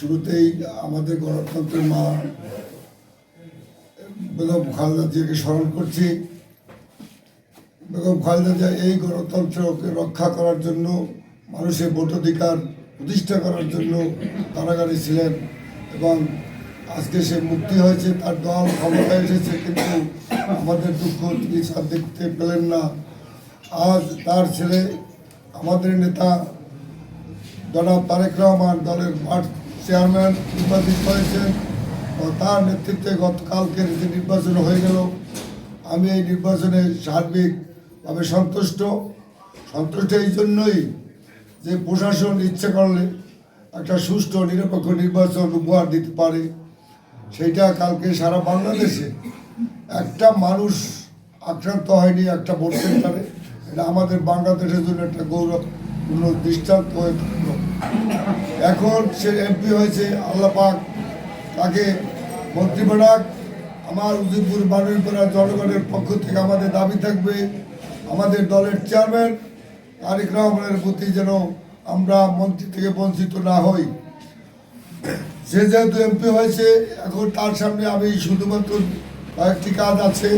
শুরুতেই আমাদের গণতন্ত্রের মা বেগম খালেদা জিয়াকে স্মরণ করছি। বেগম খালেদা জিয়া এই গণতন্ত্রকে রক্ষা করার জন্য, মানুষের ভোটাধিকার প্রতিষ্ঠা করার জন্য কারাগারে ছিলেন এবং আজকে সে মুক্তি হয়েছে, তার দল ক্ষমতায় এসেছে, কিন্তু আমাদের দুঃখ তিনি দেখতে পেলেন না। আজ তার ছেলে আমাদের নেতা জনাব তারেক রহমান দলের চেয়ারম্যান নির্বাচিত হয়েছেন ও তার নেতৃত্বে গতকালকের যে নির্বাচন হয়ে গেল, আমি এই নির্বাচনে সার্বিকভাবে সন্তুষ্ট এই জন্যই যে প্রশাসন ইচ্ছে করলে একটা সুষ্ঠু নিরপেক্ষ নির্বাচন উপহার দিতে পারে। সেইটা কালকে সারা বাংলাদেশে একটা মানুষ আক্রান্ত হয়নি একটা ভোট সেন্টারে। এটা আমাদের বাংলাদেশের জন্য একটা গৌরবপূর্ণ দৃষ্টান্ত হয়ে থাকলো। এখন সে এমপি হয়েছে, আল্লাহ পাক তাকে মন্ত্রী বানাক। আমার উজিরপুর বানুরপাড়া জনগণের পক্ষ থেকে আমাদের দাবি থাকবে, আমাদের দলের চেয়ারম্যান তারেক রহমানের প্রতি যেন আমরা মন্ত্রী থেকে বঞ্চিত না হই। সে যেহেতু এমপি হয়েছে, এখন তার সামনে আমি শুধুমাত্র কয়েকটি কাজ আছে,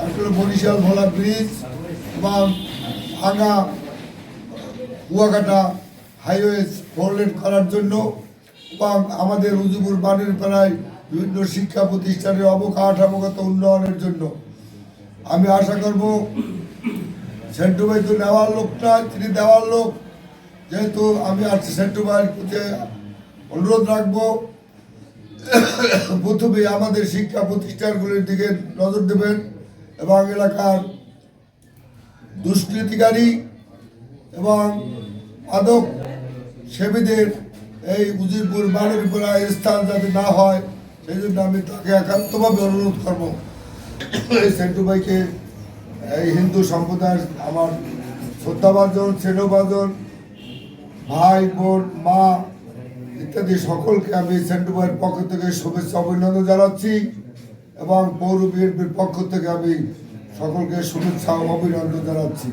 আসলে বরিশাল ভোলা ব্রিজ এবং ভাঙা কুয়াকাটা হাইওয়ে 4 লেন করার জন্য এবং আমাদের উজিরপুর বানুরপাড়ায় বিভিন্ন শিক্ষা প্রতিষ্ঠানের অবকাঠামোগত উন্নয়নের জন্য আমি আশা করব সেন্টু ভাই তো নেওয়ার লোকটা, তিনি দেওয়ার লোক, যেহেতু আমি আর সেন্টু ভাইয়ের প্রতি অনুরোধ রাখবো প্রথমে আমাদের শিক্ষা প্রতিষ্ঠানগুলির দিকে নজর দেবেন এবং এলাকার দুষ্কৃতিকারী এবং মাদক সেবীদের এই উজিরপুর বানুরপাড়া স্থান যাতে না হয় সেই জন্য আমি তাকে একান্তভাবে অনুরোধ করবো। এই সেন্টু ভাইকে, এই হিন্দু সম্প্রদায়ের আমার শ্রদ্ধাভাজন, স্নেহভাজন ভাই বোন মা ইত্যাদি সকলকে আমি সেন্টু ভাইয়ের পক্ষ থেকে শুভেচ্ছা অভিনন্দন জানাচ্ছি এবং পৌর বিএনপির পক্ষ থেকে আমি সকলকে শুভেচ্ছা ও অভিনন্দন জানাচ্ছি।